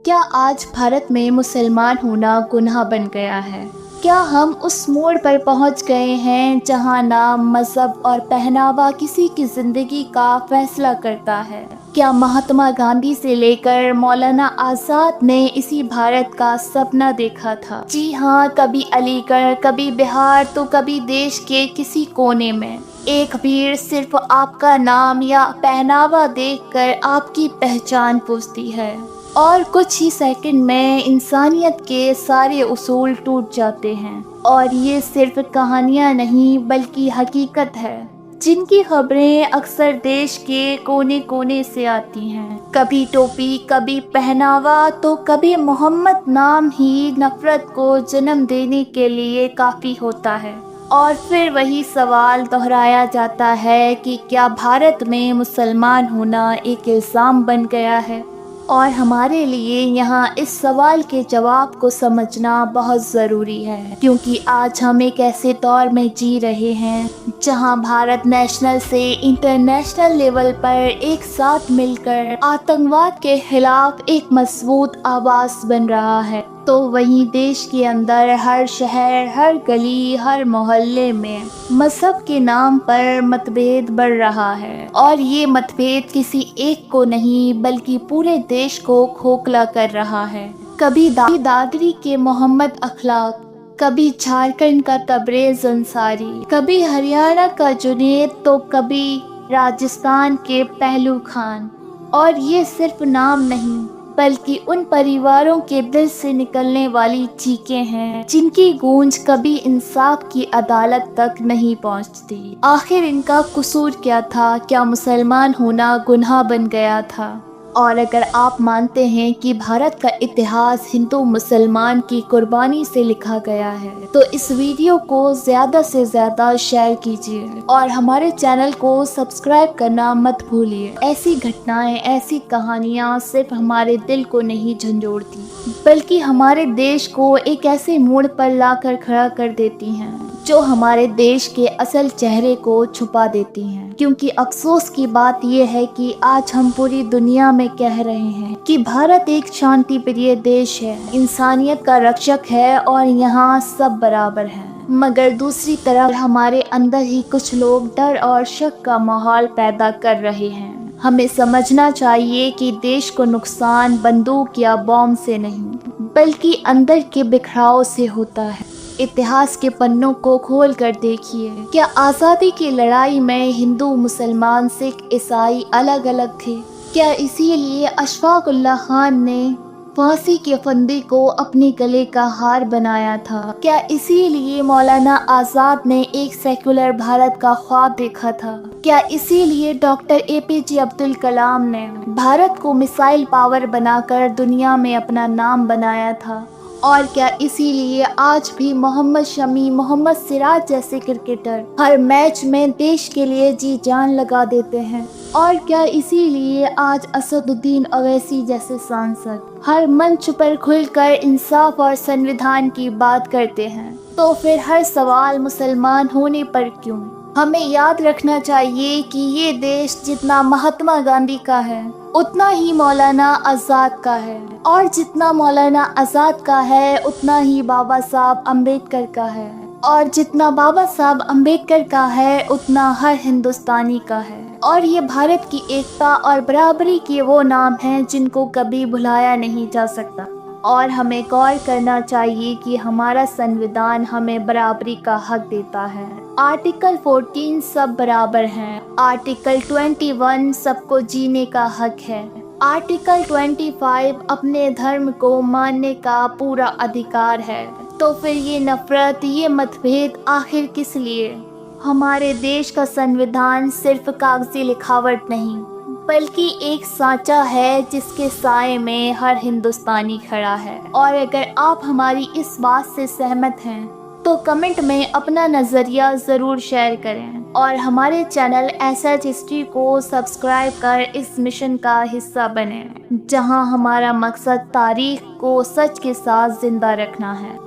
क्या आज भारत में मुसलमान होना गुनाह बन गया है? क्या हम उस मोड़ पर पहुंच गए हैं जहां नाम, मजहब और पहनावा किसी की जिंदगी का फैसला करता है? क्या महात्मा गांधी से लेकर मौलाना आजाद ने इसी भारत का सपना देखा था? जी हाँ, कभी अलीगढ़, कभी बिहार, तो कभी देश के किसी कोने में एक भीड़ सिर्फ आपका नाम या पहनावा देखकर आपकी पहचान पूछती है और कुछ ही सेकंड में इंसानियत के सारे उसूल टूट जाते हैं। और ये सिर्फ कहानियाँ नहीं बल्कि हकीकत है, जिनकी खबरें अक्सर देश के कोने कोने से आती हैं। कभी टोपी, कभी पहनावा, तो कभी मोहम्मद नाम ही नफरत को जन्म देने के लिए काफ़ी होता है। और फिर वही सवाल दोहराया जाता है कि क्या भारत में मुसलमान होना एक इल्ज़ाम बन गया है? और हमारे लिए यहाँ इस सवाल के जवाब को समझना बहुत ज़रूरी है, क्योंकि आज हम एक ऐसे दौर में जी रहे हैं जहाँ भारत नेशनल से इंटरनेशनल लेवल पर एक साथ मिलकर आतंकवाद के खिलाफ एक मजबूत आवाज़ बन रहा है। तो वहीं देश के अंदर हर शहर, हर गली, हर मोहल्ले में मजहब के नाम पर मतभेद बढ़ रहा है। और ये मतभेद किसी एक को नहीं बल्कि पूरे देश को खोखला कर रहा है। कभी दादरी के मोहम्मद अखलाक, कभी झारखंड का तबरेज़ अंसारी, कभी हरियाणा का जुनैद, तो कभी राजस्थान के पहलू खान। और ये सिर्फ नाम नहीं बल्कि उन परिवारों के दिल से निकलने वाली चीखें हैं जिनकी गूंज कभी इंसाफ की अदालत तक नहीं पहुंचती। आखिर इनका कसूर क्या था? क्या मुसलमान होना गुनाह बन गया था? और अगर आप मानते हैं कि भारत का इतिहास हिंदू मुसलमान की कुर्बानी से लिखा गया है, तो इस वीडियो को ज़्यादा से ज़्यादा शेयर कीजिए और हमारे चैनल को सब्सक्राइब करना मत भूलिए। ऐसी घटनाएं, ऐसी कहानियां सिर्फ हमारे दिल को नहीं झंझोड़ती बल्कि हमारे देश को एक ऐसे मोड़ पर लाकर खड़ा कर देती हैं जो हमारे देश के असल चेहरे को छुपा देती हैं। क्योंकि अफसोस की बात यह है कि आज हम पूरी दुनिया में कह रहे हैं कि भारत एक शांति प्रिय देश है, इंसानियत का रक्षक है और यहाँ सब बराबर हैं। मगर दूसरी तरफ हमारे अंदर ही कुछ लोग डर और शक का माहौल पैदा कर रहे हैं। हमें समझना चाहिए कि देश को नुकसान बंदूक या बॉम्ब से नहीं बल्कि अंदर के बिखराव से होता है। इतिहास के पन्नों को खोल कर देखिए। क्या आज़ादी की लड़ाई में हिंदू, मुसलमान, सिख, ईसाई अलग अलग थे? क्या इसीलिए अशफाक उल्लाह खान ने फांसी के फंदे को अपने गले का हार बनाया था? क्या इसीलिए मौलाना आजाद ने एक सेक्युलर भारत का ख्वाब देखा था? क्या इसीलिए डॉक्टर APJ अब्दुल कलाम ने भारत को मिसाइल पावर बनाकर दुनिया में अपना नाम बनाया था? और क्या इसीलिए आज भी मोहम्मद शमी, मोहम्मद सिराज जैसे क्रिकेटर हर मैच में देश के लिए जी जान लगा देते हैं? और क्या इसीलिए आज असदुद्दीन ओवैसी जैसे सांसद हर मंच पर खुलकर इंसाफ और संविधान की बात करते हैं? तो फिर हर सवाल मुसलमान होने पर क्यों? हमें याद रखना चाहिए कि ये देश जितना महात्मा गांधी का है उतना ही मौलाना आज़ाद का है, और जितना मौलाना आज़ाद का है उतना ही बाबा साहब अम्बेडकर का है, और जितना बाबा साहब अम्बेडकर का है उतना हर हिंदुस्तानी का है। और ये भारत की एकता और बराबरी के वो नाम हैं जिनको कभी भुलाया नहीं जा सकता। और हमें गौर करना चाहिए कि हमारा संविधान हमें बराबरी का हक देता है। आर्टिकल 14 सब बराबर हैं। आर्टिकल 21 सबको जीने का हक है। आर्टिकल 25 अपने धर्म को मानने का पूरा अधिकार है। तो फिर ये नफरत, ये मतभेद आखिर किस लिए? हमारे देश का संविधान सिर्फ कागजी लिखावट नहीं बल्कि एक सांचा है जिसके साए में हर हिंदुस्तानी खड़ा है। और अगर आप हमारी इस बात से सहमत हैं तो कमेंट में अपना नज़रिया ज़रूर शेयर करें और हमारे चैनल SH हिस्ट्री को सब्सक्राइब कर इस मिशन का हिस्सा बने, जहां हमारा मकसद तारीख को सच के साथ जिंदा रखना है।